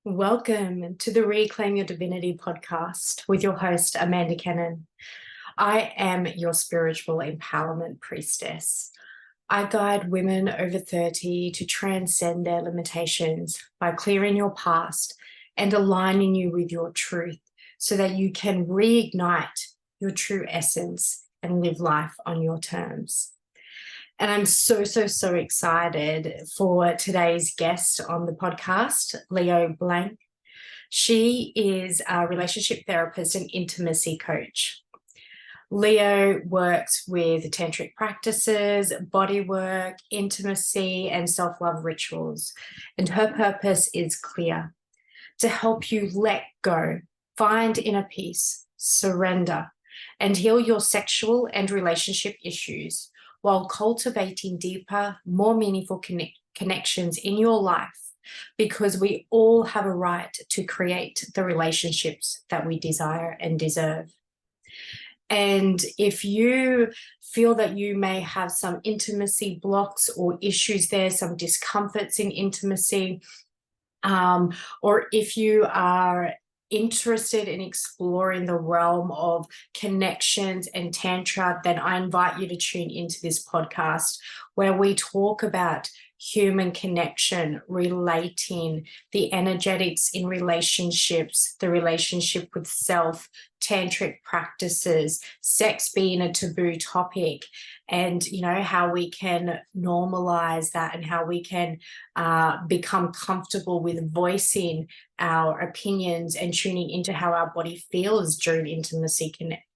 Welcome to the Reclaim Your Divinity podcast with your host, Amanda Cannon. I am your spiritual empowerment priestess. I guide women over 30 to transcend their limitations by clearing your past and aligning you with your truth so that you can reignite your true essence and live life on your terms. And I'm so excited for today's guest on the podcast, Leo Blanke. She is a relationship therapist and intimacy coach. Leo works with tantric practices, bodywork, intimacy, and self-love rituals. And her purpose is clear: to help you let go, find inner peace, surrender, and heal your sexual and relationship issues while cultivating deeper, more meaningful connections in your life, because we all have a right to create the relationships that we desire and deserve. And if you feel that you may have some intimacy blocks or issues there, some discomforts in intimacy, or if you are interested in exploring the realm of connections and tantra, then I invite you to tune into this podcast where we talk about human connection, relating, the energetics in relationships, the relationship with self, tantric practices, sex being a taboo topic, and how we can normalize that and how we can become comfortable with voicing our opinions and tuning into how our body feels during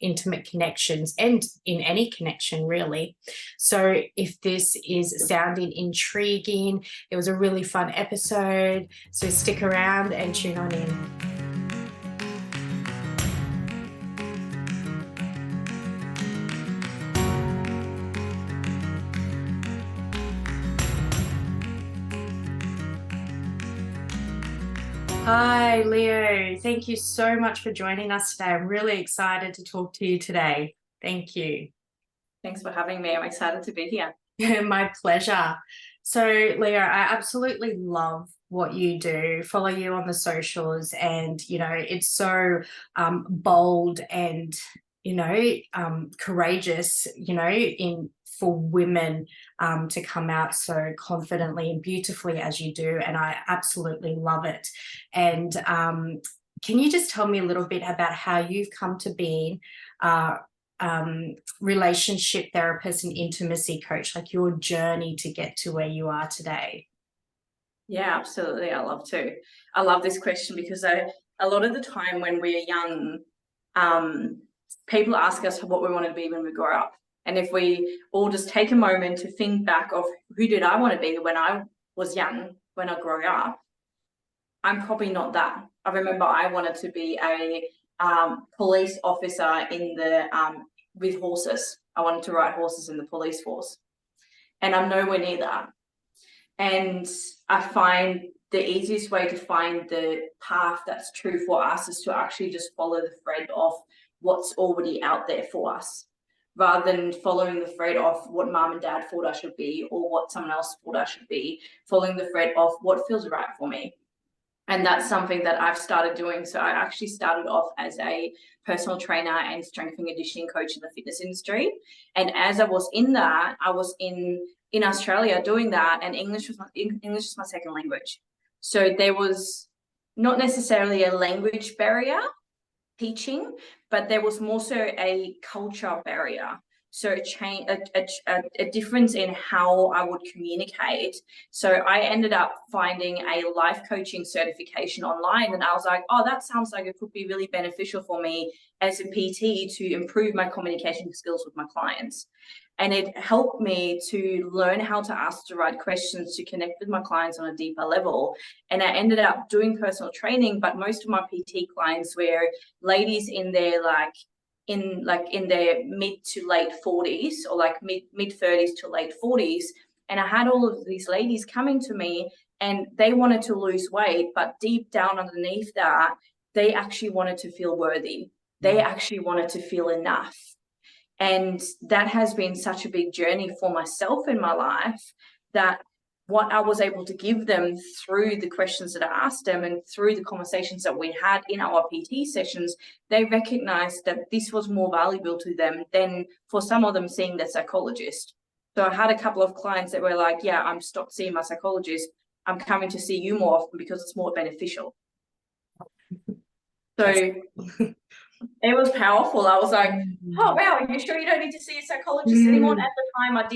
intimate connections and in any connection, really. So if this is sounding intriguing, it was a really fun episode, so stick around and tune on in. Hi, Leo. Thank you so much for joining us today. I'm really excited to talk to you today. Thank you. Thanks for having me. I'm excited to be here. My pleasure. So, Leo, I absolutely love what you do. Follow you on the socials, and it's so bold and courageous, for women to come out so confidently and beautifully as you do, and I absolutely love it. And can you just tell me a little bit about how you've come to being relationship therapist and intimacy coach, like your journey to get to where you are today? Yeah, absolutely. I love to. I love this question because a lot of the time when we're young, people ask us what we want to be when we grow up. And if we all just take a moment to think back of who did I want to be when I was young, when I grew up, I'm probably not that. I remember I wanted to be a police officer in the with horses. I wanted to ride horses in the police force, and I'm nowhere near that. And I find the easiest way to find the path that's true for us is to actually just follow the thread of what's already out there for us, rather than following the thread of what mom and dad thought I should be or what someone else thought I should be, following the thread of what feels right for me. And that's something that I've started doing. So I actually started off as a personal trainer and strength and conditioning coach in the fitness industry. And as I was in that, I was in Australia doing that, and English was my second language. So there was not necessarily a language barrier teaching, but there was more so a culture barrier. So a difference in how I would communicate. So I ended up finding a life coaching certification online, and I was like, oh, that sounds like it could be really beneficial for me as a PT to improve my communication skills with my clients. And it helped me to learn how to ask the right questions to connect with my clients on a deeper level. And I ended up doing personal training, but most of my PT clients were ladies in their in their mid to late 40s, or like mid 30s to late 40s. And I had all of these ladies coming to me, and they wanted to lose weight, but deep down underneath that, they actually wanted to feel worthy. They actually wanted to feel enough. And that has been such a big journey for myself in my life, that what I was able to give them through the questions that I asked them and through the conversations that we had in our PT sessions, they recognized that this was more valuable to them than for some of them seeing their psychologist. So I had a couple of clients that were like, yeah, I'm stopped seeing my psychologist. I'm coming to see you more often because it's more beneficial. So it was powerful. I was like, oh, wow, are you sure you don't need to see a psychologist anymore? And at the time, I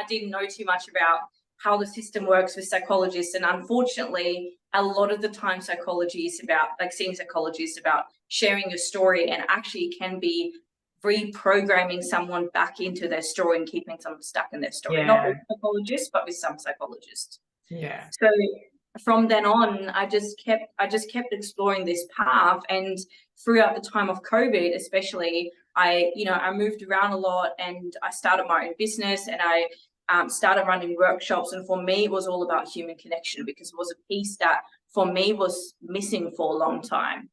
didn't know too much about how the system works with psychologists. And unfortunately, a lot of the time psychology is about, like seeing psychologists about sharing your story, and actually can be reprogramming someone back into their story and keeping someone stuck in their story. Yeah. Not all psychologists, but with some psychologists. Yeah. So from then on, I just kept exploring this path. And throughout the time of COVID, especially, I moved around a lot, and I started my own business, and I started running workshops. And for me, it was all about human connection, because it was a piece that for me was missing for a long time.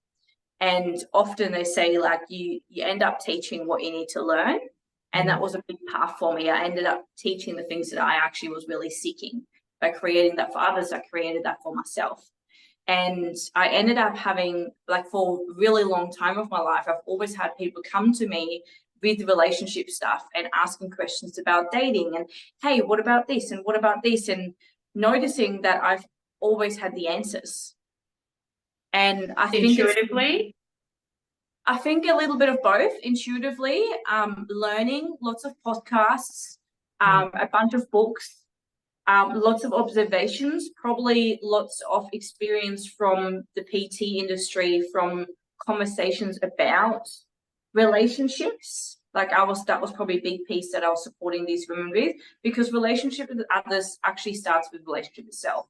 And often they say, like, you end up teaching what you need to learn. And that was a big path for me. I ended up teaching the things that I actually was really seeking. By creating that for others, I created that for myself. And I ended up having, like, for a really long time of my life, I've always had people come to me with relationship stuff and asking questions about dating, and, hey, what about this? And what about this? And noticing that I've always had the answers. And I think Intuitively? I think a little bit of both. Intuitively, learning, lots of podcasts, a bunch of books, lots of observations, probably lots of experience from the PT industry, from conversations about relationships. Like that was probably a big piece that I was supporting these women with, because relationship with others actually starts with relationship itself.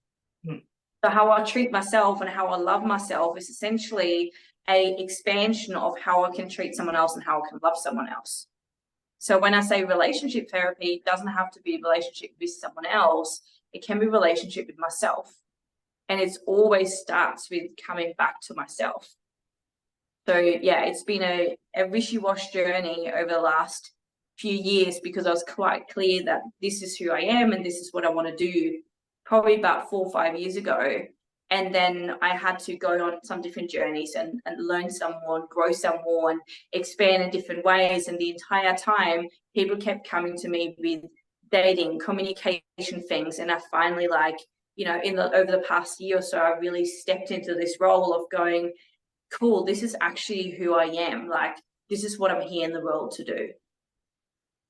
So how I treat myself and how I love myself is essentially a expansion of how I can treat someone else and how I can love someone else. So when I say relationship therapy, it doesn't have to be a relationship with someone else. It can be a relationship with myself. And it always starts with coming back to myself. So yeah, it's been a wishy-wash journey over the last few years, because I was quite clear that this is who I am and this is what I want to do, probably about 4 or 5 years ago. And then I had to go on some different journeys and learn some more and grow some more and expand in different ways. And the entire time, people kept coming to me with dating, communication things. And I finally, like, over the past year or so, I really stepped into this role of going, cool, this is actually who I am. Like, this is what I'm here in the world to do.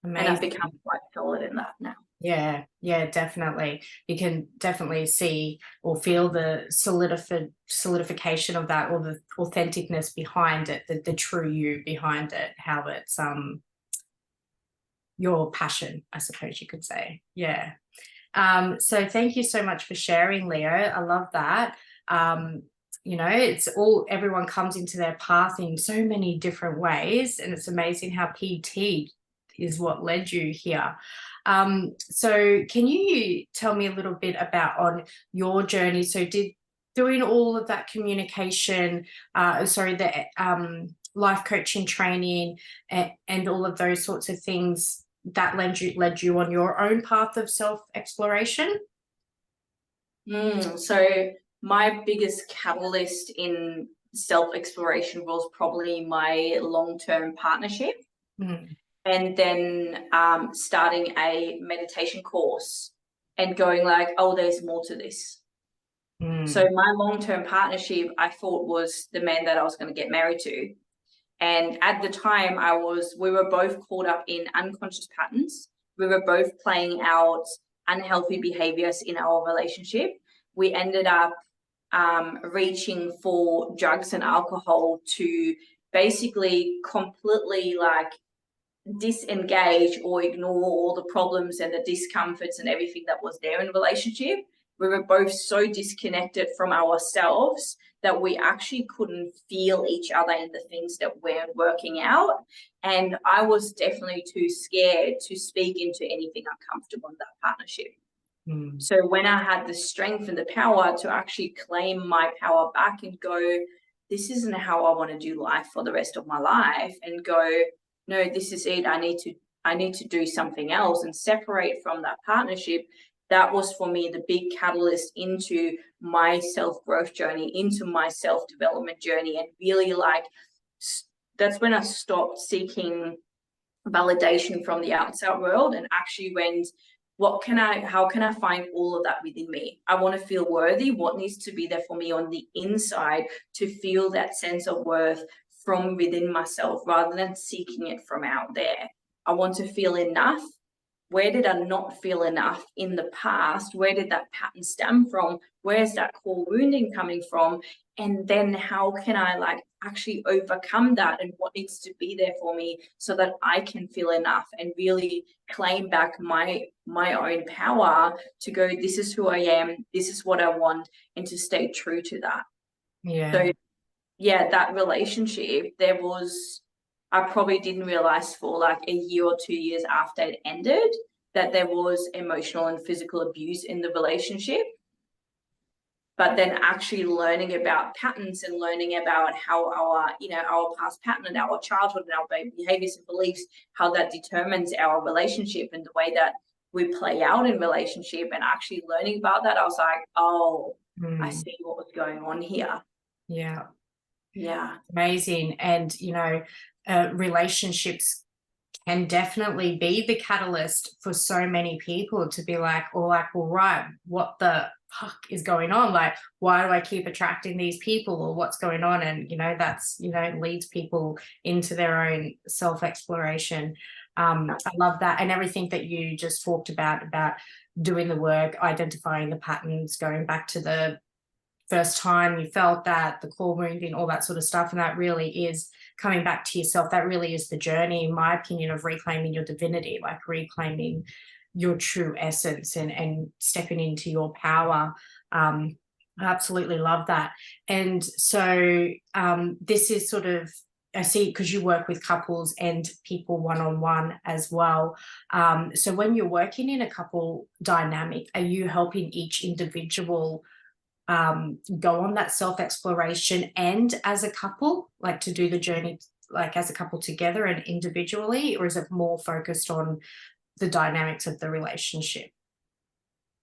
Amazing. And I've become quite solid in that now. Yeah, definitely. You can definitely see or feel the solidification of that, or the authenticness behind it, the true you behind it, how it's your passion, I suppose you could say. Yeah. So thank you so much for sharing, Leo. I love that. It's everyone comes into their path in so many different ways, and it's amazing how PT is what led you here. So can you tell me a little bit about on your journey? So doing all of that communication, the life coaching training and all of those sorts of things, that led you on your own path of self-exploration? So my biggest catalyst in self-exploration was probably my long-term partnership. And then starting a meditation course and going like, oh, there's more to this. So my long-term partnership, I thought, was the man that I was going to get married to. And at the time we were both caught up in unconscious patterns. We were both playing out unhealthy behaviors in our relationship. We ended up reaching for drugs and alcohol to basically completely, like, disengage or ignore all the problems and the discomforts and everything that was there in the relationship. We were both so disconnected from ourselves that we actually couldn't feel each other in the things that weren't working out. And I was definitely too scared to speak into anything uncomfortable in that partnership. So when I had the strength and the power to actually claim my power back and go, this isn't how I want to do life for the rest of my life, and go, no, this is it. I need to do something else and separate from that partnership. that was for me the big catalyst into my self-growth journey, into my self-development journey, and really like that's when I stopped seeking validation from the outside world and actually went, how can I find all of that within me? I want to feel worthy. What needs to be there for me on the inside to feel that sense of worth from within myself rather than seeking it from out there? I want to feel enough. Where did I not feel enough in the past? Where did that pattern stem from? Where's that core wounding coming from? And then how can I like actually overcome that, and what needs to be there for me so that I can feel enough and really claim back my own power to go, this is who I am, this is what I want, and to stay true to that. Yeah. So yeah, that relationship, I probably didn't realize for like a year or 2 years after it ended that there was emotional and physical abuse in the relationship. But then actually learning about patterns and learning about how our past pattern and our childhood and our behaviors and beliefs, how that determines our relationship and the way that we play out in relationship, and actually learning about that, I was like, oh, I see what was going on here. Yeah. Yeah. Amazing. And, relationships can definitely be the catalyst for so many people to be like, well, right, what the fuck is going on? Like, why do I keep attracting these people, or what's going on? And, that's, leads people into their own self-exploration. I love that. And everything that you just talked about doing the work, identifying the patterns, going back to the first time you felt that, the core wounding, all that sort of stuff. And that really is coming back to yourself. That really is the journey, in my opinion, of reclaiming your divinity, like reclaiming your true essence and stepping into your power. I absolutely love that. And so this is sort of, I see, because you work with couples and people one-on-one as well. So when you're working in a couple dynamic, are you helping each individual go on that self-exploration and as a couple, like to do the journey like as a couple together and individually, or is it more focused on the dynamics of the relationship?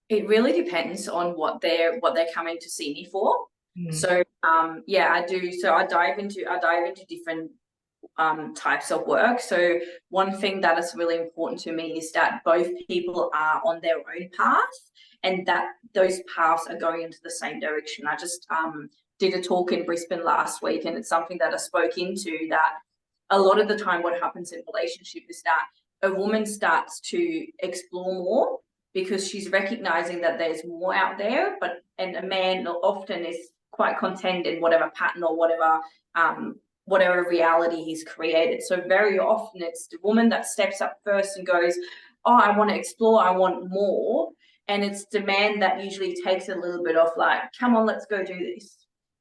It really depends on what they're coming to see me for. So yeah, I do. So I dive into different types of work. So one thing that is really important to me is that both people are on their own path, and that those paths are going into the same direction. I just did a talk in Brisbane last week, and it's something that I spoke into, that a lot of the time what happens in relationship is that a woman starts to explore more because she's recognizing that there's more out there, and a man often is quite content in whatever pattern or whatever reality he's created. So very often it's the woman that steps up first and goes, oh, I want to explore, I want more. And it's the man that usually takes a little bit of like, come on, let's go do this.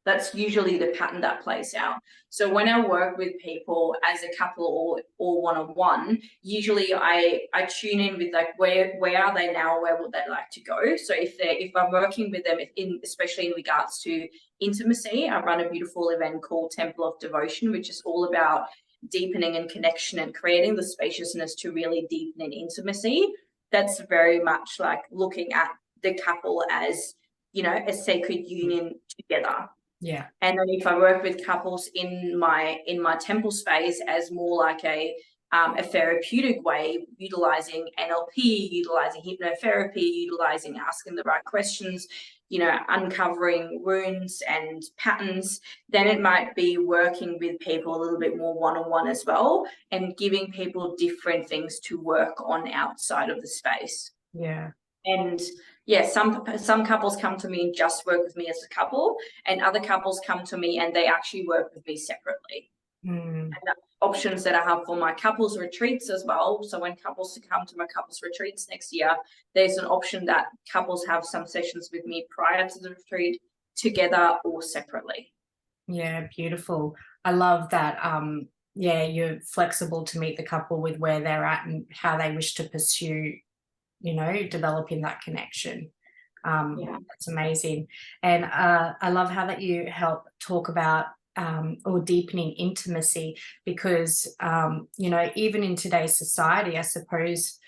That's usually the pattern that plays out. So when I work with people as a couple or one-on-one, usually I tune in with like, where are they now? Where would they like to go? So if I'm working with them especially in regards to intimacy, I run a beautiful event called Temple of Devotion, which is all about deepening and connection and creating the spaciousness to really deepen in intimacy. That's very much like looking at the couple as, a sacred union together. Yeah. And then if I work with couples in my temple space as more like a therapeutic way, utilizing NLP, utilizing hypnotherapy, utilizing asking the right questions, uncovering wounds and patterns, then it might be working with people a little bit more one-on-one as well, and giving people different things to work on outside of the space. Yeah. And yeah, some couples come to me and just work with me as a couple, and other couples come to me and they actually work with me separately. And the options that I have for my couples retreats as well. So when couples come to my couples retreats next year, there's an option that couples have some sessions with me prior to the retreat, together or separately. Yeah, beautiful. I love that. Yeah, you're flexible to meet the couple with where they're at and how they wish to pursue, developing that connection. That's amazing. And I love how that you help talk about or deepening intimacy, because even in today's society, I suppose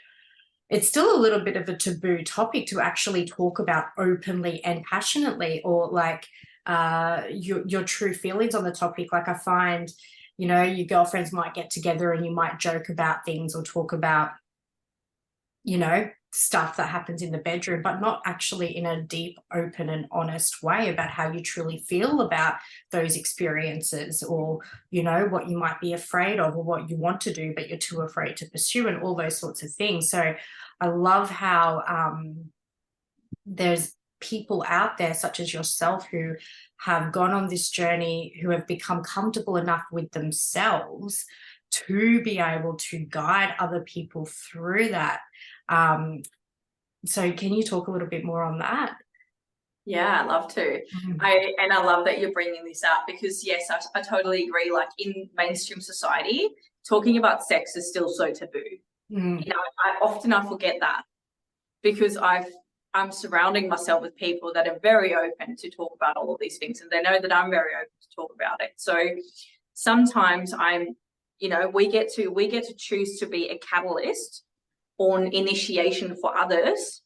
it's still a little bit of a taboo topic to actually talk about openly and passionately, or like your true feelings on the topic. Like I find, you know, your girlfriends might get together and you might joke about things or talk about, you know, stuff that happens in the bedroom, but not actually in a deep, open and honest way about how you truly feel about those experiences, or, you know, what you might be afraid of, or what you want to do but you're too afraid to pursue, and all those sorts of things. So I love how there's people out there such as yourself who have gone on this journey, who have become comfortable enough with themselves to be able to guide other people through that. So can you talk a little bit more on that? Yeah, I love to. I love that you're bringing this up, because yes, I totally agree. Like in mainstream society, talking about sex is still so taboo. You know, I forget that, because I'm surrounding myself with people that are very open to talk about all of these things, and they know that I'm very open to talk about it. So sometimes you know, we get to choose to be a catalyst or an initiation for others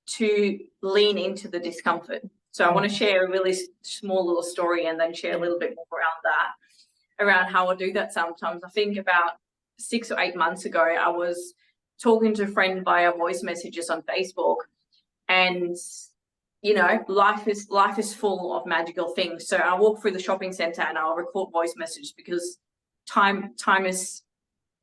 to lean into the discomfort. So I want to share a really small little story and then share a little bit more around that, around how I do that sometimes. I think about 6 or 8 months ago, I was talking to a friend via voice messages on Facebook, and you know, life is full of magical things. So I walk through the shopping center and I'll record voice messages, because time is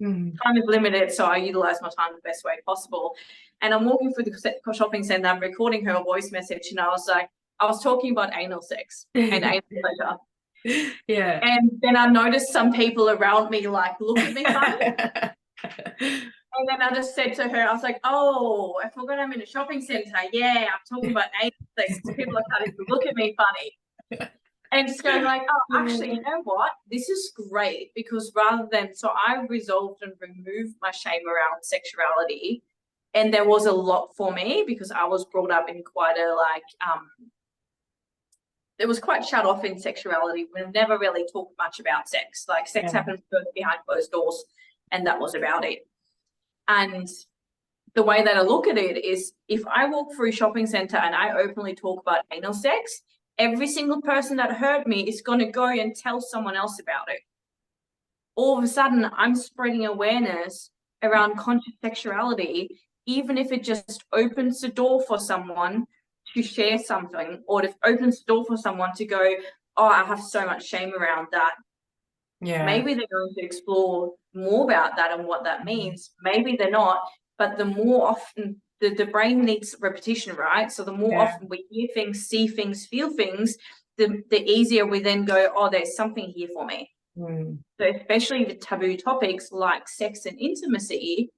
limited, so I utilize my time the best way possible. And I'm walking through the shopping center, I'm recording her voice message, and I was talking about anal sex and anal pleasure. Yeah. And then I noticed some people around me like look at me funny. And then I just said to her, I was like, oh, I forgot I'm in a shopping center. Yeah, I'm talking about anal sex. People are starting to look at me funny. And just going like, oh, actually, you know what? This is great, because rather than, so I resolved and removed my shame around sexuality. And there was a lot for me, because I was brought up in quite a it was quite shut off in sexuality. We've never really talked much about sex. Like sex happens behind closed doors, and that was about it. And the way that I look at it is, if I walk through a shopping center and I openly talk about anal sex, every single person that heard me is going to go and tell someone else about it. All of a sudden, I'm spreading awareness around conscious sexuality, even if it just opens the door for someone to share something, or it opens the door for someone to go, oh, I have so much shame around that. Yeah. Maybe they're going to explore more about that and what that means. Maybe they're not, but the more often the brain needs repetition, right? So the more often we hear things, see things, feel things, the easier we then go, oh, there's something here for me. So especially with taboo topics like sex and intimacy,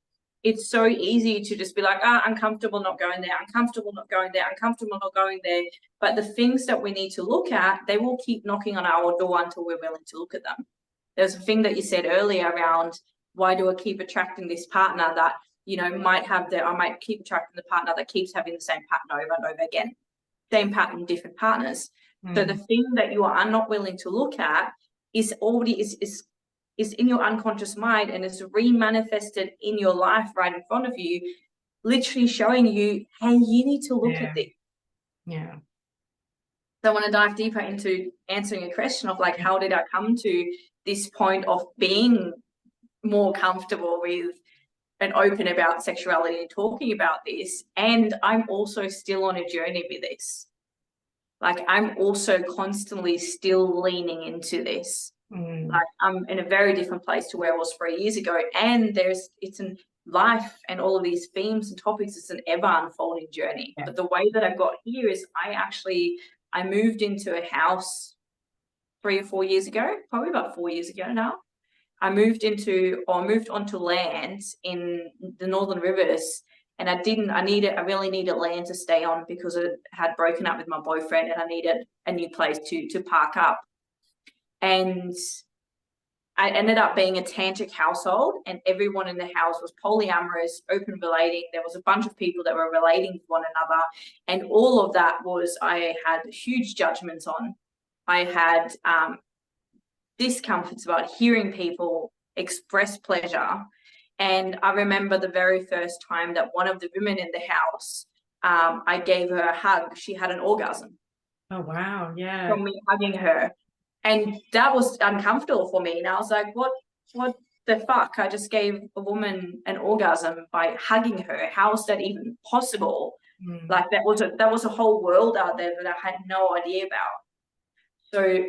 it's so easy to just be like, uncomfortable, not going there, uncomfortable, not going there, uncomfortable, not going there. But the things that we need to look at, they will keep knocking on our door until we're willing to look at them. There's a thing that you said earlier around, why do I keep attracting this partner that, you know, I might keep attracting the partner that keeps having the same pattern over and over again, same pattern, different partners. So the thing that you are not willing to look at is already is in your unconscious mind, and is remanifested in your life right in front of you, literally showing you, hey, you need to look at this. Yeah. So I want to dive deeper into answering a question of like, how did I come to this point of being more comfortable with and open about sexuality and talking about this? And I'm also still on a journey with this. Like, I'm also constantly still leaning into this. Like, I'm in a very different place to where I was 3 years ago. And it's in life and all of these themes and topics, it's an ever unfolding journey. But the way that I got here is I moved into a house 3 or 4 years ago, probably about 4 years ago now. I moved onto land in the Northern Rivers, and I really needed land to stay on, because I had broken up with my boyfriend and I needed a new place to park up. And I ended up being a tantric household, and everyone in the house was polyamorous, open relating. There was a bunch of people that were relating to one another. And all of that I had huge judgments on. I had discomforts about hearing people express pleasure. And I remember the very first time that one of the women in the house, I gave her a hug. She had an orgasm. Oh, wow. Yeah. From me hugging her. And that was uncomfortable for me. And I was like, what the fuck? I just gave a woman an orgasm by hugging her. How is that even possible? Like that was a whole world out there that I had no idea about. So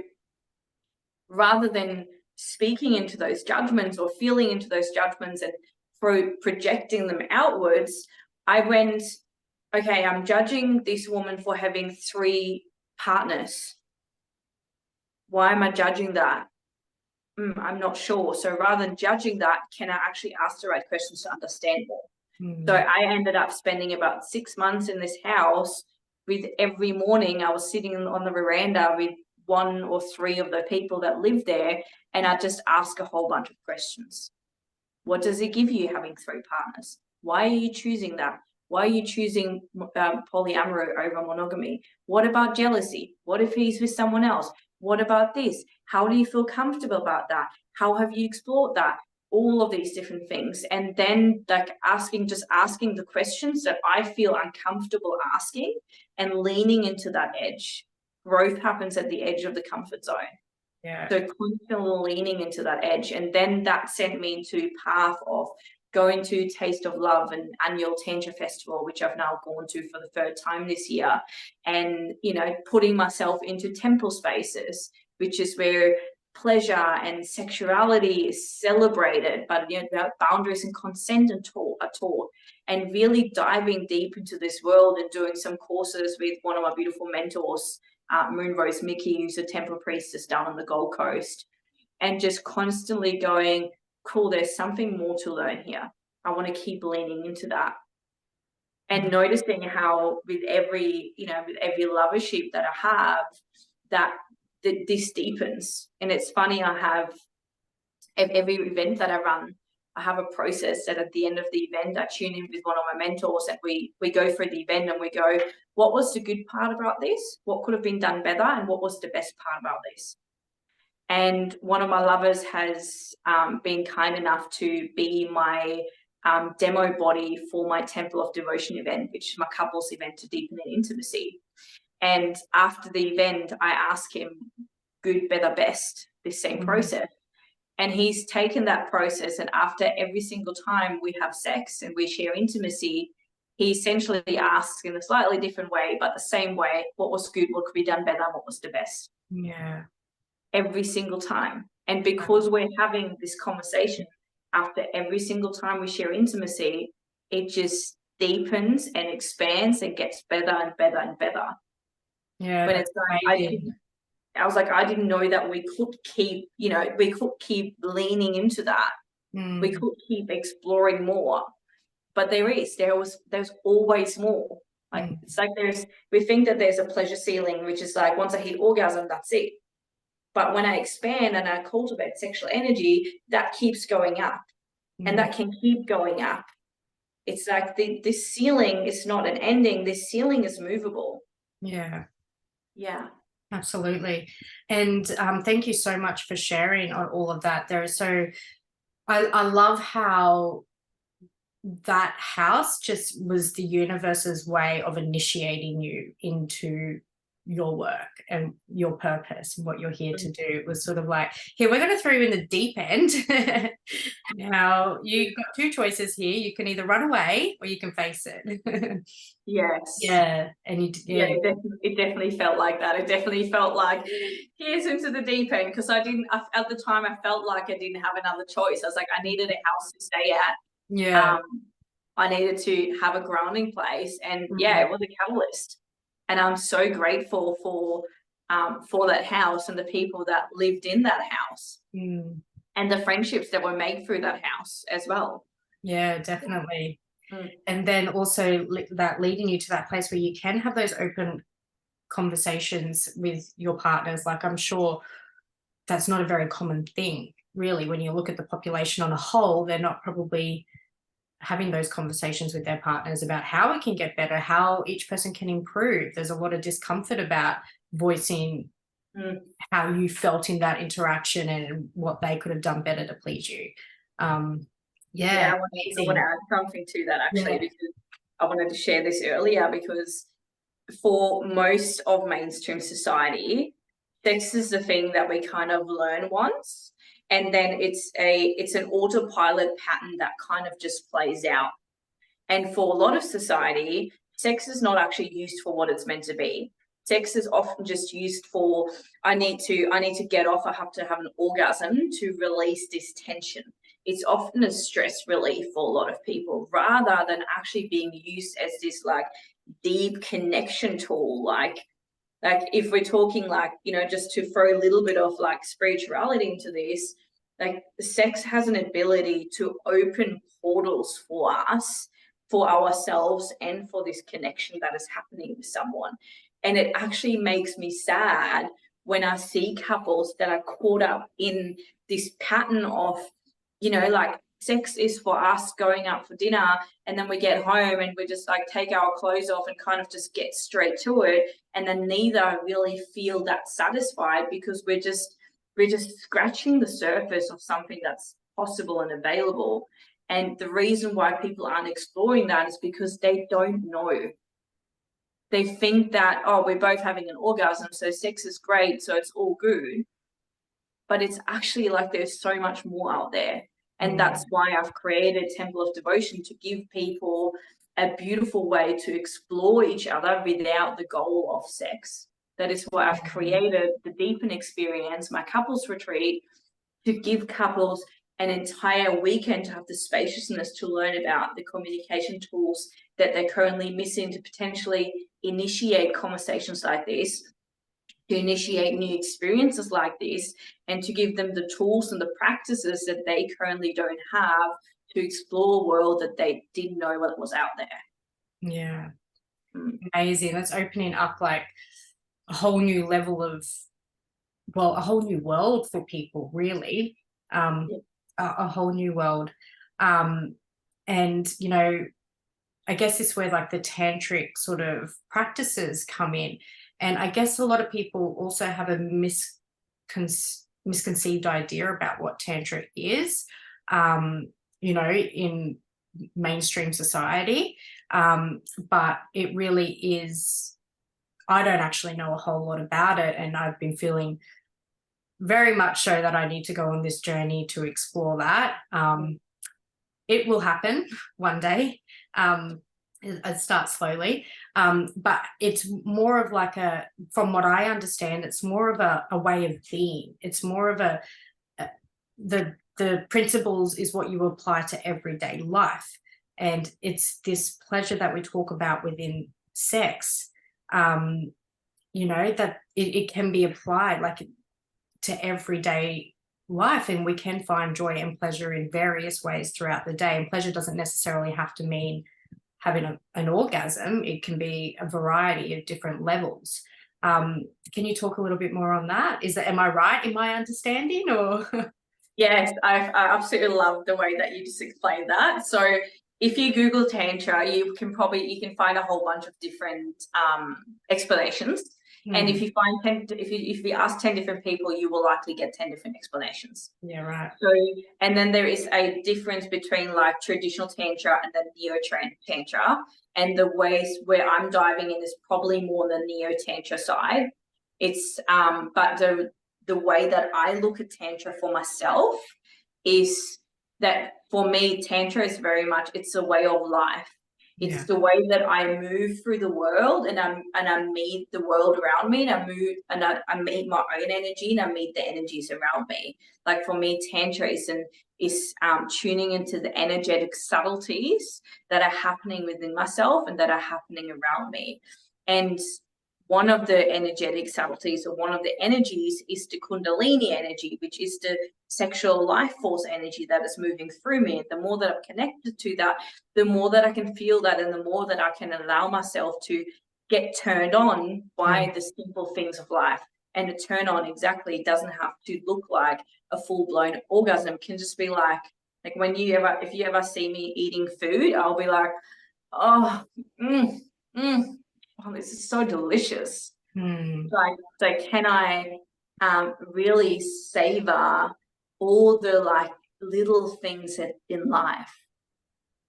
rather than speaking into those judgments or feeling into those judgments and projecting them outwards, I went, okay, I'm judging this woman for having 3 partners. Why am I judging that? I'm not sure. So rather than judging that, can I actually ask the right questions to understand more? So I ended up spending about 6 months in this house with every morning I was sitting on the veranda with 1 or 3 of the people that lived there, and I just ask a whole bunch of questions. What does it give you having 3 partners? Why are you choosing that? Why are you choosing polyamory over monogamy? What about jealousy? What if he's with someone else? What about this? How do you feel comfortable about that? How have you explored that? All of these different things. And then like just asking the questions that I feel uncomfortable asking and leaning into that edge. Growth happens at the edge of the comfort zone. Yeah. So constantly leaning into that edge. And then that sent me into path of going to Taste of Love, an annual Tantra festival, which I've now gone to for the 3rd time this year. And, putting myself into temple spaces, which is where pleasure and sexuality is celebrated, but boundaries and consent are taught, and really diving deep into this world and doing some courses with one of my beautiful mentors, Moonrose Mickey, who's a temple priestess down on the Gold Coast, and just constantly going, cool, there's something more to learn here. I want to keep leaning into that. And noticing how with every lovership that I have, that this deepens. And it's funny, I have every event that I run, I have a process that at the end of the event, I tune in with one of my mentors and we go through the event and we go, what was the good part about this? What could have been done better? And what was the best part about this? And one of my lovers has been kind enough to be my demo body for my Temple of Devotion event, which is my couples event to deepen in intimacy. And after the event, I ask him, good, better, best, this same process. And he's taken that process, and after every single time we have sex and we share intimacy, he essentially asks in a slightly different way, but the same way, what was good, what could be done better, what was the best? Yeah. Every single time. And because we're having this conversation after every single time we share intimacy, it just deepens and expands and gets better and better and better. Yeah. When it's like, I was like, I didn't know that we could keep, leaning into that. We could keep exploring more. But there's always more. Like it's like we think that there's a pleasure ceiling, which is like once I hit orgasm, that's it. But when I expand and I cultivate sexual energy, that keeps going up. And that can keep going up. It's like this ceiling is not an ending. This ceiling is movable. Yeah. Yeah. Absolutely. And thank you so much for sharing on all of that. I love how that house just was the universe's way of initiating you into your work and your purpose and what you're here to do. It was sort of like, here, we're going to throw you in the deep end. Now you've got 2 choices here. You can either run away or you can face it. Yes. Yeah. And it definitely felt like that. It definitely felt like, here's into the deep end, because at the time I felt like I didn't have another choice. I was like, I needed a house to stay at. Yeah. I needed to have a grounding place, and it was a catalyst. And I'm so grateful for that house and the people that lived in that house and the friendships that were made through that house as well. Yeah, definitely. And then also that leading you to that place where you can have those open conversations with your partners. Like, I'm sure that's not a very common thing, really. When you look at the population on a whole, they're not probably having those conversations with their partners about how it can get better, how each person can improve. There's a lot of discomfort about voicing how you felt in that interaction and what they could have done better to please you. Yeah, Yeah, I want to amazing. add something to that actually, Yeah. because I wanted to share this earlier, because for most of mainstream society, sex is the thing that we kind of learn once, and then it's an autopilot pattern that kind of just plays out. And for a lot of society, sex is not actually used for what it's meant to be. Sex is often just used for, I need to get off, I have to have an orgasm to release this tension. It's often a stress relief for a lot of people, rather than actually being used as this like deep connection tool. Like if we're talking like, just to throw a little bit of like spirituality into this, like sex has an ability to open portals for us, for ourselves, and for this connection that is happening with someone. And it actually makes me sad when I see couples that are caught up in this pattern of, like sex is for us going out for dinner, and then we get home and we just like take our clothes off and kind of just get straight to it, and then neither really feel that satisfied, because we're just scratching the surface of something that's possible and available. And the reason why people aren't exploring that is because they don't know. They think that, oh, we're both having an orgasm, so sex is great, so it's all good. But it's actually like there's so much more out there. And Yeah. that's why I've created Temple of Devotion, to give people a beautiful way to explore each other without the goal of sex. That is why I've created the Deepen experience, my couples retreat, to give couples an entire weekend to have the spaciousness to learn about the communication tools that they're currently missing, to potentially initiate conversations like this, to initiate new experiences like this, and to give them the tools and the practices that they currently don't have, to explore a world that they didn't know what was out there. Yeah. Mm. Amazing. That's opening up like a whole new level of, well, a whole new world for people, really. Yeah. A whole new world. And, I guess it's where like the tantric sort of practices come in. And I guess a lot of people also have a misconceived idea about what tantra is, in mainstream society. But it really is, I don't actually know a whole lot about it. And I've been feeling very much so that I need to go on this journey to explore that. It will happen one day. It starts slowly. But it's more of like from what I understand, it's more of a way of being. It's more of the principles is what you apply to everyday life. And it's this pleasure that we talk about within sex, that it can be applied like to everyday life, and we can find joy and pleasure in various ways throughout the day. And pleasure doesn't necessarily have to mean having an orgasm. It can be a variety of different levels. Can you talk a little bit more on that? Am I right in my understanding, or? Yes, I absolutely love the way that you just explained that. So if you Google Tantra, you can find a whole bunch of different explanations. And if you find if you ask 10 different people, you will likely get 10 different explanations. Yeah, right. So, and then there is a difference between like traditional Tantra and then Neo Tantra. And the ways where I'm diving in is probably more the Neo Tantra side. It's but the way that I look at Tantra for myself is that for me, Tantra is very much, it's a way of life. It's Yeah. the way that I move through the world, and I meet the world around me, and I move and I meet my own energy, and I meet the energies around me. Like for me, Tantra is tuning into the energetic subtleties that are happening within myself and that are happening around me. And one of the energetic subtleties, or one of the energies, is the Kundalini energy, which is the sexual life force energy that is moving through me. And the more that I'm connected to that, the more that I can feel that, and the more that I can allow myself to get turned on by the simple things of life. And to turn on, exactly, it doesn't have to look like a full-blown orgasm. It can just be like if you ever see me eating food, I'll be like, oh, oh, this is so delicious. Like, so can I really savor all the little things in life,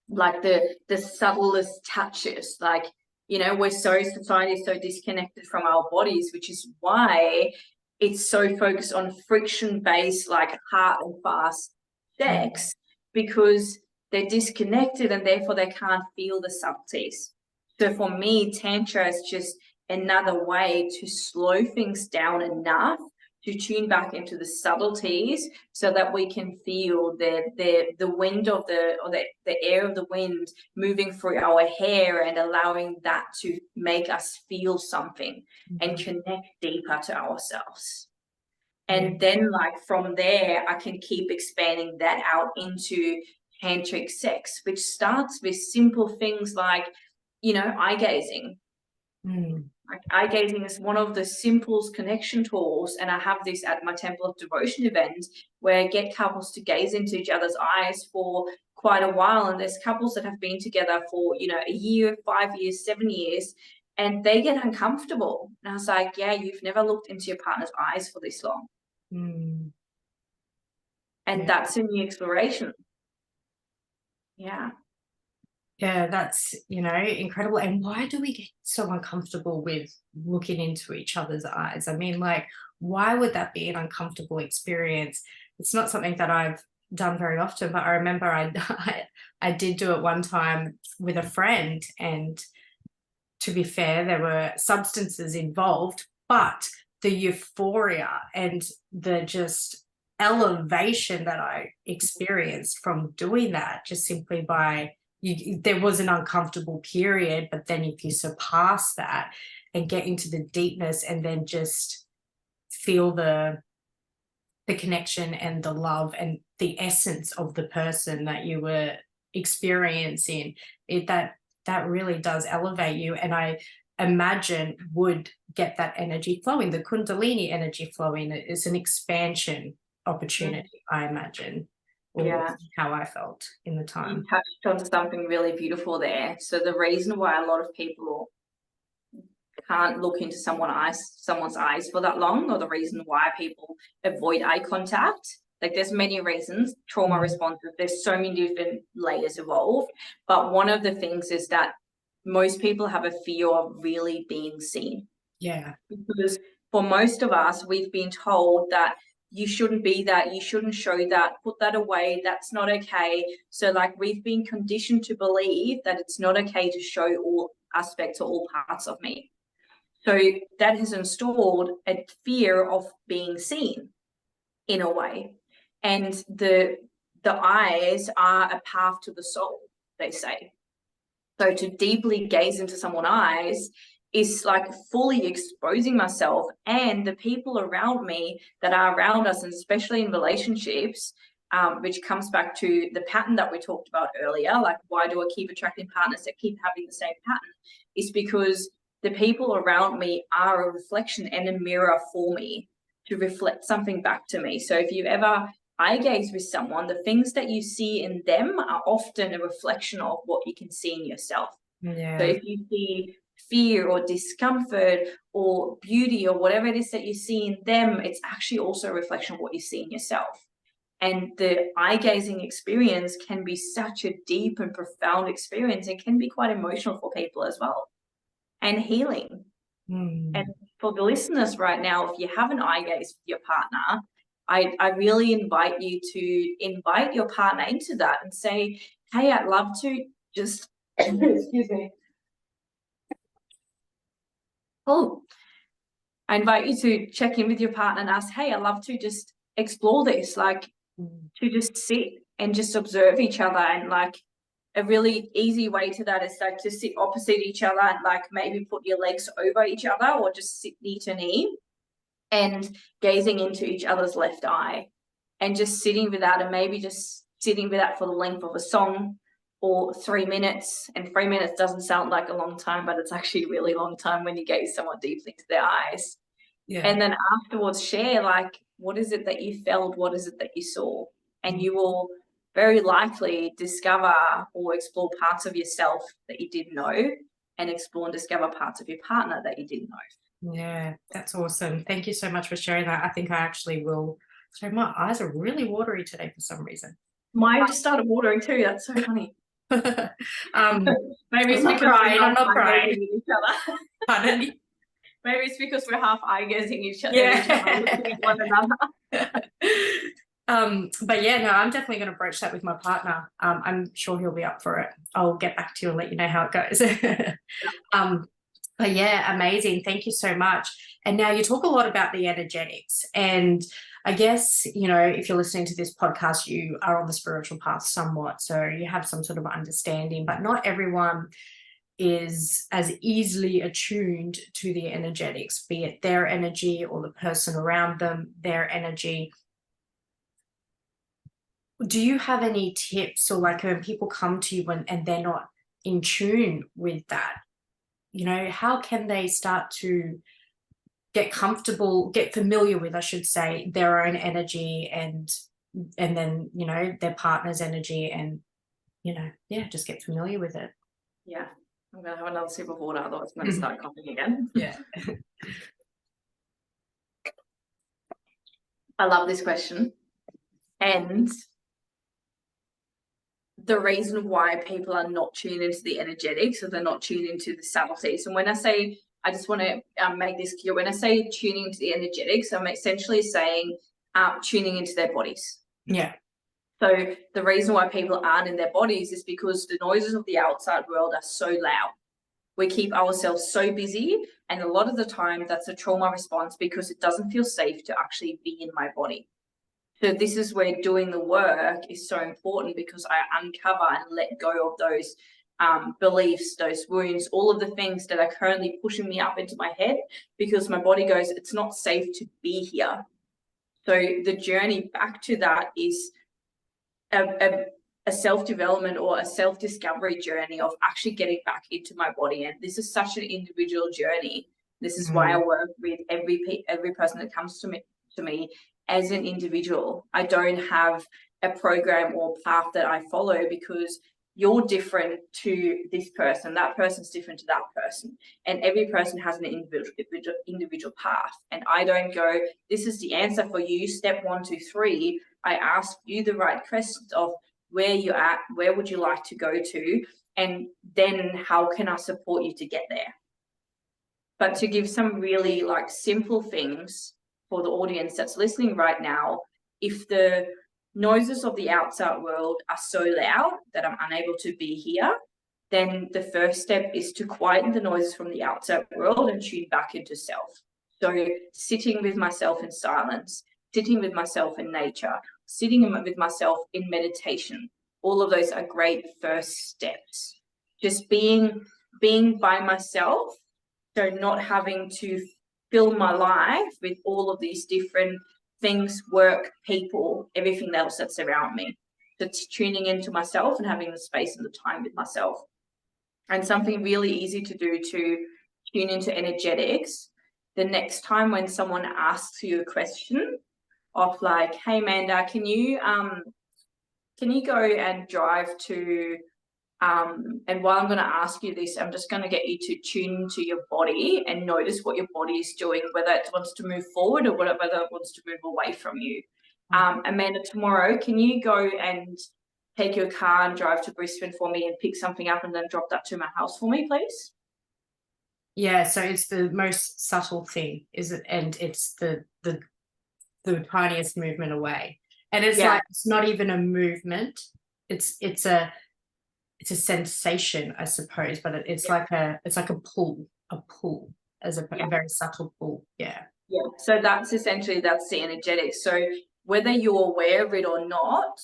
like the subtlest touches. Like, you know, society is so disconnected from our bodies, which is why it's so focused on friction-based, like hard and fast sex, because they're disconnected and therefore they can't feel the subtleties. So for me, Tantra is just another way to slow things down enough to tune back into the subtleties so that we can feel the wind of the air of the wind moving through our hair and allowing that to make us feel something and connect deeper to ourselves. And then, like, from there, I can keep expanding that out into tantric sex, which starts with simple things like, you know, eye gazing. Like, eye gazing is one of the simplest connection tools, and I have this at my Temple of Devotion event where I get couples to gaze into each other's eyes for quite a while, and there's couples that have been together for, you know, a year, 5 years, 7 years, and they get uncomfortable. And I was like, yeah, you've never looked into your partner's eyes for this long. And that's a new exploration. Yeah, that's, you know, incredible. And why do we get so uncomfortable with looking into each other's eyes? I mean, like, why would that be an uncomfortable experience? It's not something that I've done very often, but I remember I did do it one time with a friend, and to be fair, there were substances involved, but the euphoria and the just elevation that I experienced from doing that, just simply by there was an uncomfortable period, but then if you surpass that and get into the deepness and then just feel the connection and the love and the essence of the person that you were experiencing, that really does elevate you, and I imagine would get that energy flowing, the kundalini energy flowing. It's an expansion opportunity, I imagine. yeah. How I felt in the time. You touched on something really beautiful there. So the reason why a lot of people can't look into someone's eyes for that long, or the reason why people avoid eye contact, like, there's many reasons, trauma responses, there's so many different layers involved, but one of the things is that most people have a fear of really being seen. Yeah. Because for most of us, we've been told that you shouldn't be that, you shouldn't show that, put that away, that's not okay. So, like, we've been conditioned to believe that it's not okay to show all aspects or all parts of me. So that has installed a fear of being seen in a way. And the eyes are a path to the soul, they say. So to deeply gaze into someone's eyes is like fully exposing myself and the people around me that are around us, and especially in relationships, which comes back to the pattern that we talked about earlier. Like, why do I keep attracting partners that keep having the same pattern? Is because the people around me are a reflection and a mirror for me to reflect something back to me. So if you ever eye gaze with someone, the things that you see in them are often a reflection of what you can see in yourself. Yeah. So if you see fear or discomfort or beauty or whatever it is that you see in them, it's actually also a reflection of what you see in yourself. And the eye gazing experience can be such a deep and profound experience. It can be quite emotional for people as well, and healing. And for the listeners right now, if you have an eye gaze with your partner, I really invite you to invite your partner into that and say, hey, I'd love to just, excuse me. Oh, I invite you to check in with your partner and ask, hey, I'd love to just explore this, like, to just sit and just observe each other. And, like, a really easy way to that is, like, to sit opposite each other and, like, maybe put your legs over each other, or just sit knee to knee and gazing into each other's left eye and just sitting with that, and maybe just sitting with that for the length of a song or 3 minutes. And 3 minutes doesn't sound like a long time, but it's actually a really long time when you gaze someone deeply into their eyes. Yeah. And then afterwards share, like, what is it that you felt? What is it that you saw? And you will very likely discover or explore parts of yourself that you didn't know, and explore and discover parts of your partner that you didn't know. Yeah, that's awesome. Thank you so much for sharing that. I think I actually will So my eyes are really watery today for some reason. Mine just started watering too. That's so funny. Maybe Maybe I'm not crying. I'm not crying. Each other. Pardon? Maybe it's because we're half eye gazing each other, Yeah. looking at one another. But yeah, no, I'm definitely going to broach that with my partner. I'm sure he'll be up for it. I'll get back to you and let you know how it goes. But yeah, amazing. Thank you so much. And now you talk a lot about the energetics. And I guess, you know, if you're listening to this podcast, you are on the spiritual path somewhat. So you have some sort of understanding, but not everyone is as easily attuned to the energetics, be it their energy or the person around them, their energy. Do you have any tips, or like when people come to you and they're not in tune with that, you know, how can they start to get comfortable, get familiar with, I should say, their own energy and then, you know, their partner's energy and, you know, yeah, just get familiar with it. Yeah, I'm going to have another sip of water, otherwise I'm going to start coughing again. Yeah. I love this question. And the reason why people are not tuned into the energetics, or they're not tuned into the subtleties. And when I say, I just want to make this clear, when I say tuning into the energetics, I'm essentially saying tuning into their bodies. Yeah. So the reason why people aren't in their bodies is because the noises of the outside world are so loud. We keep ourselves so busy, and a lot of the time that's a trauma response because it doesn't feel safe to actually be in my body. So this is where doing the work is so important, because I uncover and let go of those beliefs, those wounds, all of the things that are currently pushing me up into my head, because my body goes, it's not safe to be here. So the journey back to that is a self-development or a self-discovery journey of actually getting back into my body. And this is such an individual journey. This is why I work with every person that comes to me as an individual. I don't have a program or path that I follow, because you're different to this person, that person's different to that person, and every person has an individual path. And I don't go, this is the answer for you, step 1, 2, 3. I ask you the right questions of where you're at, where would you like to go to, and then how can I support you to get there. But to give some really like simple things for the audience that's listening right now, if the noises of the outside world are so loud that I'm unable to be here, then the first step is to quieten the noises from the outside world and tune back into self. So sitting with myself in silence, sitting with myself in nature, sitting with myself in meditation, all of those are great first steps. Just being by myself, so not having to fill my life with all of these different things, work, people, everything else that's around me. So tuning into myself and having the space and the time with myself. And something really easy to do to tune into energetics, the next time when someone asks you a question of like, hey Amanda, can you go and drive to and while I'm going to ask you this, I'm just going to get you to tune into your body and notice what your body is doing, whether it wants to move forward or whether it wants to move away from you. Amanda, tomorrow, can you go and take your car and drive to Brisbane for me and pick something up and then drop that to my house for me, please? Yeah, so it's the most subtle thing, is it? And it's the tiniest movement away. And it's like, it's not even a movement. It's a sensation, I suppose, but it's like a pull as a very subtle pull. Yeah. So that's essentially, that's the energetics. So whether you're aware of it or not,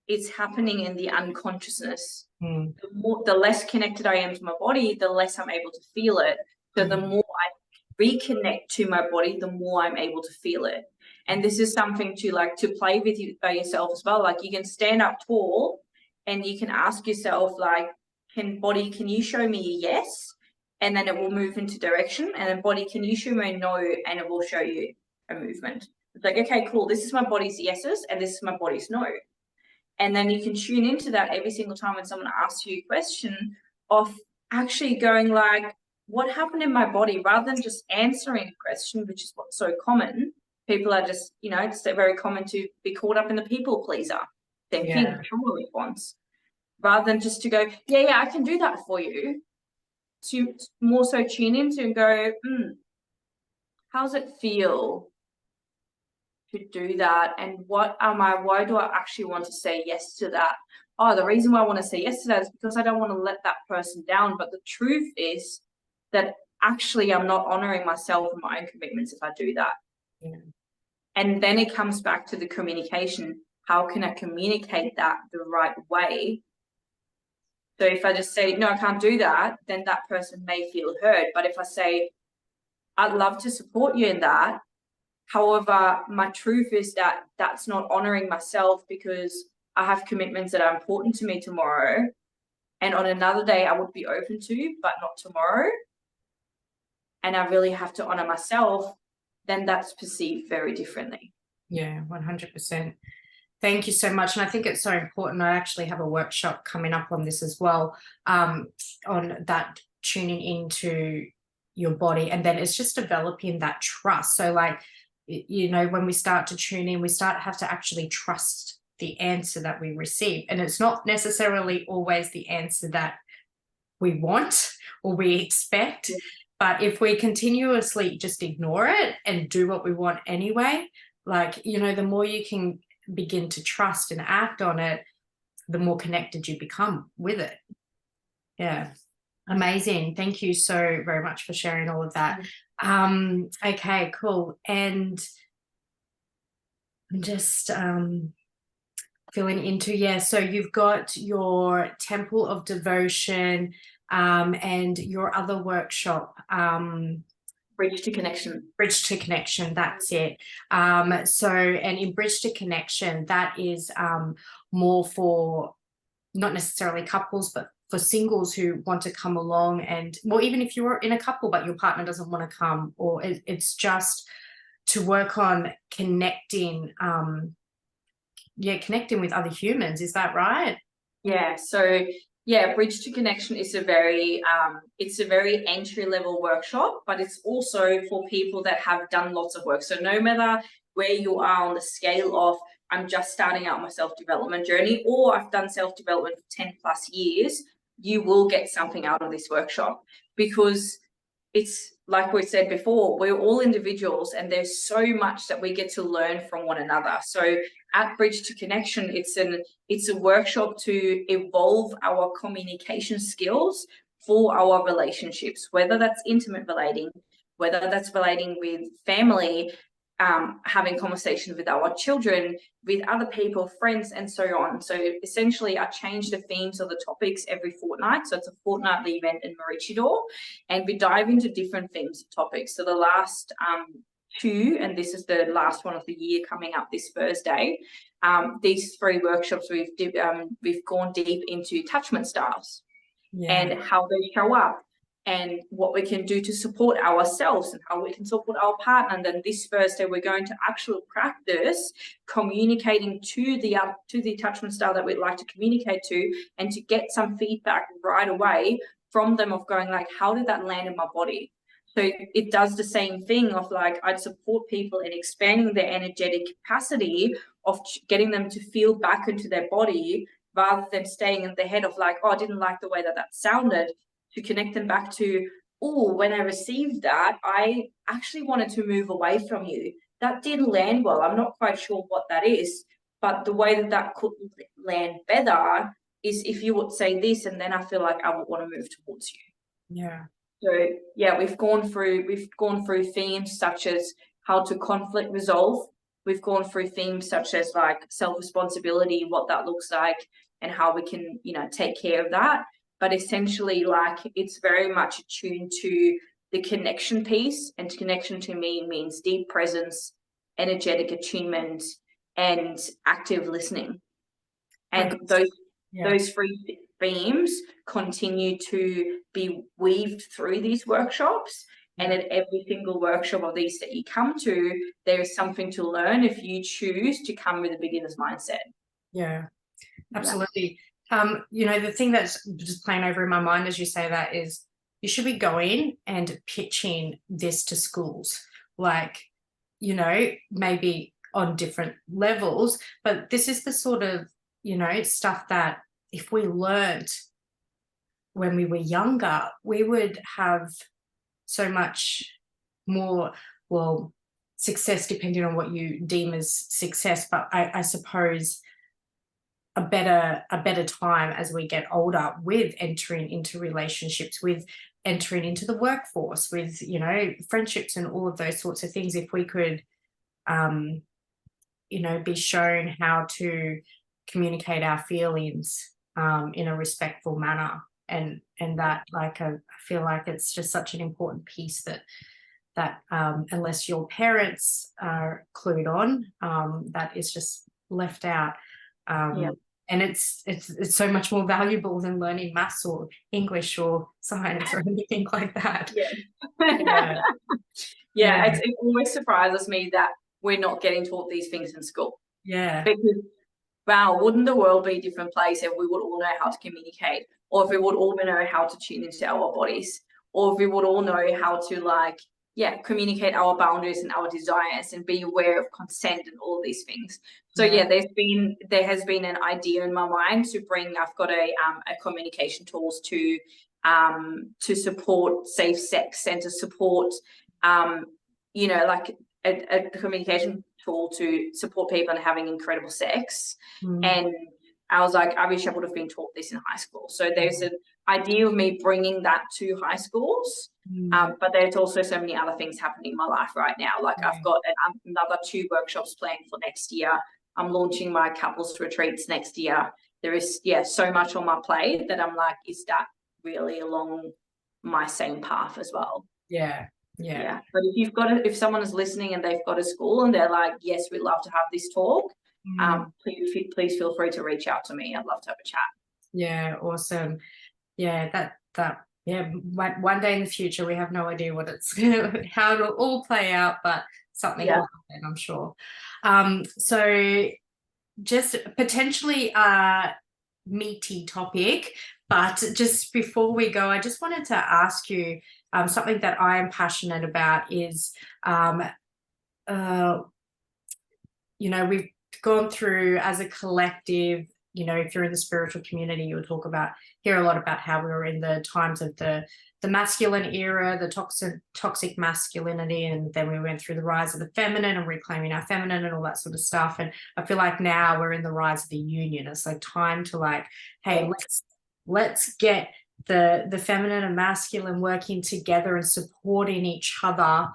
it's happening in the unconsciousness. The less connected I am to my body, the less I'm able to feel it. So the more I reconnect to my body, the more I'm able to feel it. And this is something to play with by yourself as well. Like, you can stand up tall and you can ask yourself, like, can you show me a yes? And then it will move into direction. And then body, can you show me a no? And it will show you a movement. It's like, okay, cool. This is my body's yeses and this is my body's no. And then you can tune into that every single time when someone asks you a question, of actually going like, what happened in my body, rather than just answering a question, which is what's so common. People are just, you know, it's very common to be caught up in the people pleaser. Their thing, trauma response, rather than just to go, yeah, I can do that for you. To more so tune into and go, how's it feel to do that? And why do I actually want to say yes to that? Oh, the reason why I want to say yes to that is because I don't want to let that person down. But the truth is that actually I'm not honoring myself and my own commitments if I do that. Yeah. And then it comes back to the communication. How can I communicate that the right way? So if I just say, no, I can't do that, then that person may feel hurt. But if I say, I'd love to support you in that. However, my truth is that that's not honoring myself because I have commitments that are important to me tomorrow. And on another day, I would be open to, but not tomorrow. And I really have to honor myself. Then that's perceived very differently. Yeah, 100%. Thank you so much. And I think it's so important. I actually have a workshop coming up on this as well, on that tuning into your body. And then it's just developing that trust. So like, you know, when we start to tune in, we have to actually trust the answer that we receive. And it's not necessarily always the answer that we want or we expect. Yeah. But if we continuously just ignore it and do what we want anyway, like, you know, the more you can begin to trust and act on it, the more connected you become with it. Yeah. Amazing. Thank you so very much for sharing all of that. Okay, cool. And I'm just feeling into, so you've got your Temple of Devotion and your other workshop, Bridge to Connection. Bridge to Connection, that's it. So, and in Bridge to Connection, that is more for not necessarily couples, but for singles who want to come along, and well, even if you're in a couple but your partner doesn't want to come, or it's just to work on connecting, connecting with other humans. Is that right? Yeah. So yeah, Bridge to Connection is a very entry-level workshop, but it's also for people that have done lots of work. So no matter where you are on the scale of I'm just starting out my self-development journey, or I've done self-development for 10 plus years, you will get something out of this workshop, because it's like we said before, we're all individuals and there's so much that we get to learn from one another. So at Bridge to Connection, it's a workshop to evolve our communication skills for our relationships, whether that's intimate relating, whether that's relating with family, having conversations with our children, with other people, friends, and so on. So essentially, I change the themes of the topics every fortnight. So it's a fortnightly event in Maroochydore, and we dive into different themes and topics. So the last two, and this is the last one of the year coming up this Thursday, these 3 workshops we've gone deep into attachment styles and how they show up, and what we can do to support ourselves and how we can support our partner. And then this Thursday, we're going to actually practice communicating to the attachment style that we'd like to communicate to, and to get some feedback right away from them of going like, how did that land in my body? So it does the same thing of like, I'd support people in expanding their energetic capacity of getting them to feel back into their body, rather than staying in their head of like, oh, I didn't like the way that sounded, to connect them back to, oh, when I received that, I actually wanted to move away from you. That didn't land well. I'm not quite sure what that is, but the way that could land better is if you would say this, and then I feel like I would want to move towards you. Yeah. So yeah, we've gone through themes such as how to conflict resolve. We've gone through themes such as like self-responsibility, what that looks like, and how we can, take care of that. But essentially, like, it's very much attuned to the connection piece, and connection to me means deep presence, energetic attunement, and active listening. And those 3 themes continue to be weaved through these workshops. And at every single workshop of these that you come to, there is something to learn if you choose to come with a beginner's mindset. Yeah, absolutely. The thing that's just playing over in my mind as you say that is you should be going and pitching this to schools. Like, you know, maybe on different levels, but this is the sort of, you know, stuff that if we learnt when we were younger, we would have so much more, well, success, depending on what you deem as success, but I suppose a better time as we get older with entering into relationships, with entering into the workforce, with, you know, friendships and all of those sorts of things. If we could, um you know, be shown how to communicate our feelings in a respectful manner, and that, like, I feel like it's just such an important piece that unless your parents are clued on, that is just left out. Yeah. And it's so much more valuable than learning maths or English or science or anything like that. Yeah. Yeah, Yeah, yeah, it always surprises me that we're not getting taught these things in school. yeah, Because, wow, wouldn't the world be a different place if we would all know how to communicate, or if we would all know how to tune into our bodies, or if we would all know how to, like, yeah, communicate our boundaries and our desires and be aware of consent and all of these things. So yeah. yeah, there has been an idea in my mind to bring. I've got a communication tools to support safe sex and to support you know, like a communication tool to support people in having incredible sex. Mm, And I was like, I wish I would have been taught this in high school. So there's mm, an idea of me bringing that to high schools. mm, But there's also so many other things happening in my life right now. Like yeah. I've got another 2 workshops planned for next year. I'm launching my couples retreats next year. There is, yeah, so much on my plate that I'm like, is that really along my same path as well? Yeah, yeah. Yeah, but if someone is listening and they've got a school and they're like, yes, we'd love to have this talk, Mm, please feel free to reach out to me. I'd love to have a chat. yeah, awesome. Yeah, yeah, one day in the future, we have no idea what it's how it'll all play out, but something Yeah. will happen, I'm sure. So just potentially a meaty topic, but just before we go, I just wanted to ask you something that I am passionate about is uh, you know, we've gone through as a collective, you know, if you're in the spiritual community, you'll hear a lot about how we were in the times of the masculine era, the toxic masculinity, and then we went through the rise of the feminine and reclaiming our feminine and all that sort of stuff. And I feel like now we're in the rise of the union. It's like time to, like, hey, let's get the feminine and masculine working together and supporting each other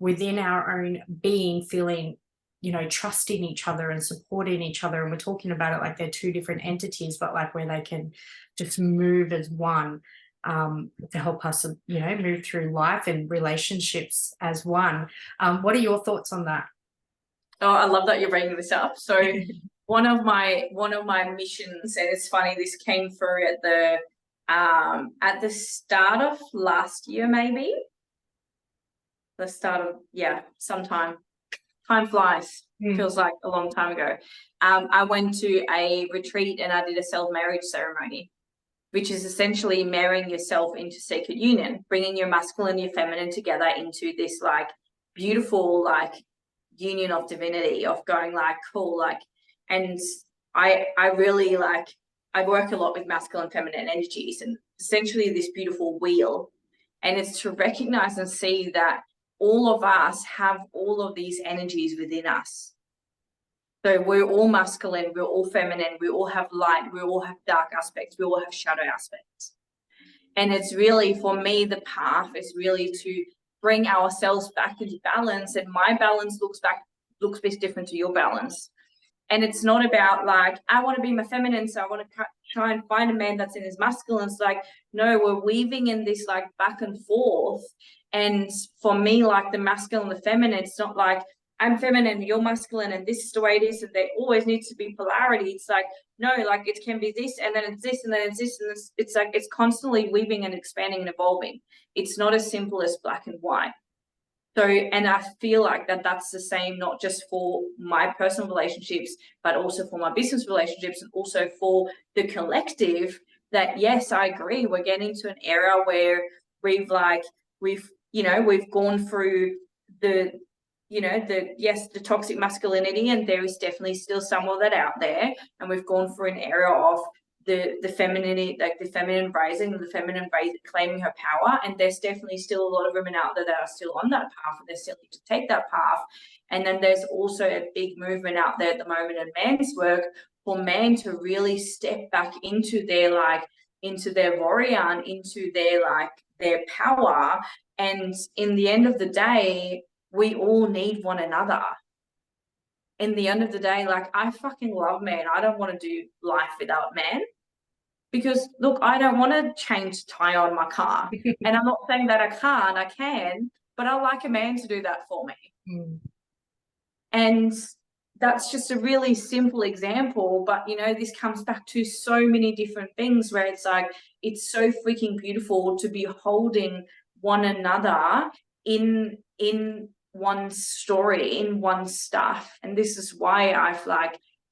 within our own being, feeling, you know, trusting each other and supporting each other. And we're talking about it like they're two different entities, but like where they can just move as one, to help us, you know, move through life and relationships as one. What are your thoughts on that? Oh, I love that you're bringing this up. So one of my missions, and it's funny, this came through at the start of last year, maybe the start of, yeah, sometime. Time flies. Feels like a long time ago. I went to a retreat and I did a self-marriage ceremony, which is essentially marrying yourself into sacred union, bringing your masculine and your feminine together into this, like, beautiful, like, union of divinity, of going, like, cool, like. And I really, like, I work a lot with masculine and feminine energies, and essentially this beautiful wheel. And it's to recognize and see that all of us have all of these energies within us. So we're all masculine, we're all feminine, we all have light, we all have dark aspects, we all have shadow aspects. And it's really, for me, the path is really to bring ourselves back into balance. And my balance looks a bit different to your balance. And it's not about, like, I want to be my feminine, so I want to try and find a man that's in his masculine. It's like, no, we're weaving in this, like, back and forth. And for me, like, the masculine and the feminine, it's not like I'm feminine, you're masculine, and this is the way it is, and there always needs to be polarity. It's like, no, like, it can be this, and then it's this, and then it's this, and this. It's like, it's constantly weaving and expanding and evolving. It's not as simple as black and white. So, and I feel like that's the same, not just for my personal relationships, but also for my business relationships, and also for the collective. That, yes, I agree, we're getting to an era where we've gone through the you know, the toxic masculinity, and there is definitely still some of that out there. And we've gone through an era of the femininity, like the feminine rising, the feminine claiming her power. And there's definitely still a lot of women out there that are still on that path, and they still need to take that path. And then there's also a big movement out there at the moment in men's work for men to really step back into their warrior and into their power. And in the end of the day, we all need one another. In the end of the day, like, I fucking love men. I don't want to do life without men, because look, I don't want to change the tire on my car. And I'm not saying that I can't, I can, but I like a man to do that for me. Mm. And that's just a really simple example, but you know, this comes back to so many different things where it's like, it's so freaking beautiful to be holding one another in one story, in one stuff. And this is why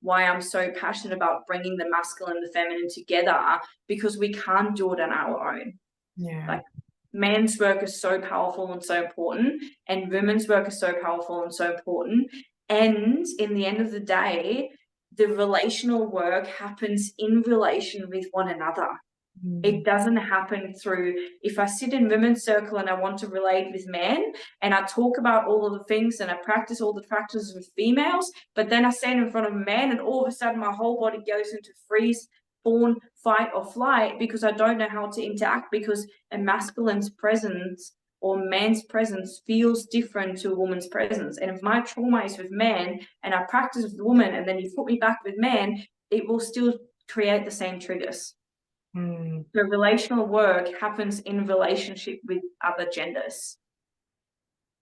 why I'm so passionate about bringing the masculine and the feminine together, because we can't do it on our own. Yeah. Like, men's work is so powerful and so important, and women's work is so powerful and so important. And in the end of the day, the relational work happens in relation with one another. It doesn't happen through, if I sit in women's circle and I want to relate with men and I talk about all of the things and I practice all the practices with females, but then I stand in front of a man and all of a sudden my whole body goes into freeze, fawn, fight or flight, because I don't know how to interact, because a masculine's presence or man's presence feels different to a woman's presence. And if my trauma is with men and I practice with the woman and then you put me back with men, it will still create the same triggers. The relational work happens in relationship with other genders,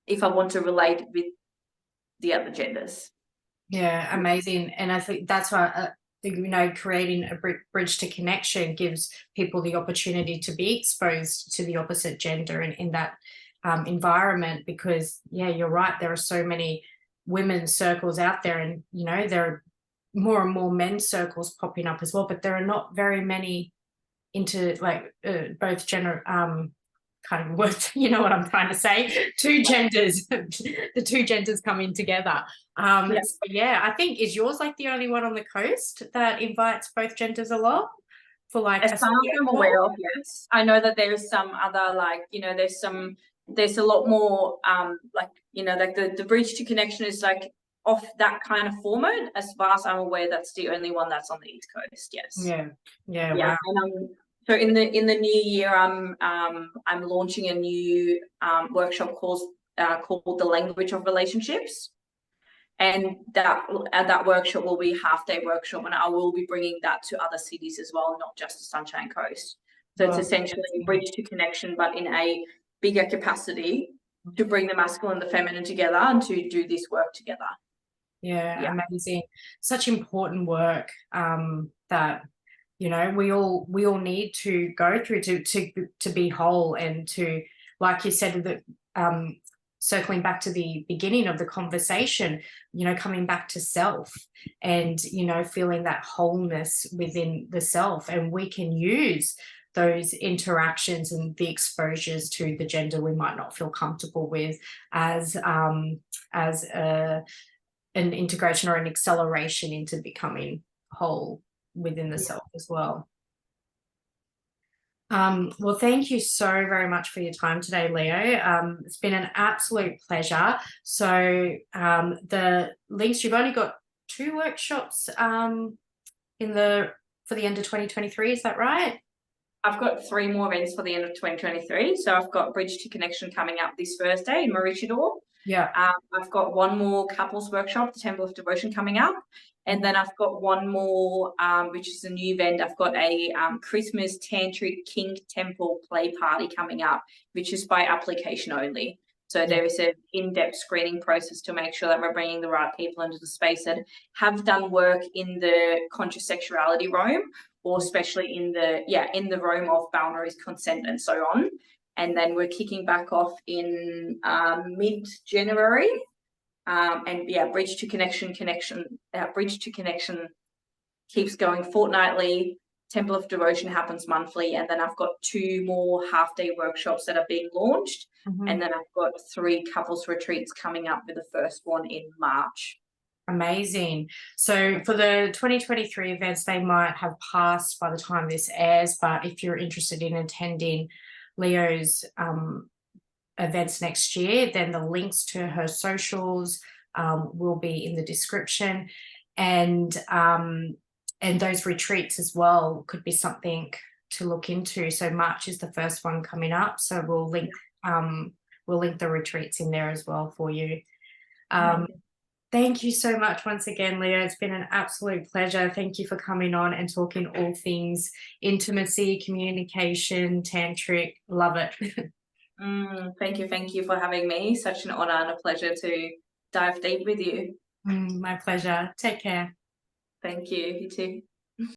if I want to relate with the other genders. Yeah, amazing. And I think that's why, you know, creating a bridge to connection gives people the opportunity to be exposed to the opposite gender in that environment, because, yeah, you're right, there are so many women's circles out there, and, you know, there are more and more men's circles popping up as well, but there are not very many into like both gender kind of words, you know what I'm trying to say, two genders, the two genders coming together. So yeah, I think, is yours like the only one on the coast that invites both genders along for like as far as I'm aware of? Yes, I know that there's some other, like, you know, there's a lot more like, you know, like the bridge to connection is like off that kind of format. As far as I'm aware, that's the only one that's on the East Coast. Yes. Yeah. Wow. And so in the new year, I'm launching a new workshop called The Language of Relationships, and that workshop will be a half-day workshop, and I will be bringing that to other cities as well, not just the Sunshine Coast. So it's essentially a bridge to connection, but in a bigger capacity, to bring the masculine and the feminine together and to do this work together. Yeah, amazing. Such important work that, you know, we all need to go through to be whole, and to, like you said, that circling back to the beginning of the conversation, you know, coming back to self, and, you know, feeling that wholeness within the self. And we can use those interactions and the exposures to the gender we might not feel comfortable with as an integration or an acceleration into becoming whole within the self as well. Well, thank you so very much for your time today, Leo. It's been an absolute pleasure. So the links, you've only got 2 workshops for the end of 2023, is that right? I've got 3 more events for the end of 2023. So I've got Bridge to Connection coming up this Thursday in Maroochydore. Yeah. I've got 1 more couples workshop, the Temple of Devotion, coming up. And then I've got 1 more, which is a new event. I've got a Christmas Tantric Kink Temple play party coming up, which is by application only. So there is an in-depth screening process to make sure that we're bringing the right people into the space that have done work in the conscious sexuality realm, or especially in the realm of boundaries, consent, and so on. And then we're kicking back off in mid-January. And yeah, Bridge to Connection keeps going fortnightly. Temple of Devotion happens monthly, and then I've got 2 more half-day workshops that are being launched, and then I've got 3 couples retreats coming up, with the first one in March. Amazing. So for the 2023 events, they might have passed by the time this airs, but if you're interested in attending Leo's events next year, then the links to her socials will be in the description, and those retreats as well could be something to look into. So March is the first one coming up, so we'll link the retreats in there as well for you. Thank you so much once again, Leo. It's been an absolute pleasure. Thank you for coming on and talking all things intimacy, communication, tantric. Love it. Thank you for having me. Such an honor and a pleasure to dive deep with you. My pleasure. Take care. Thank you. You too.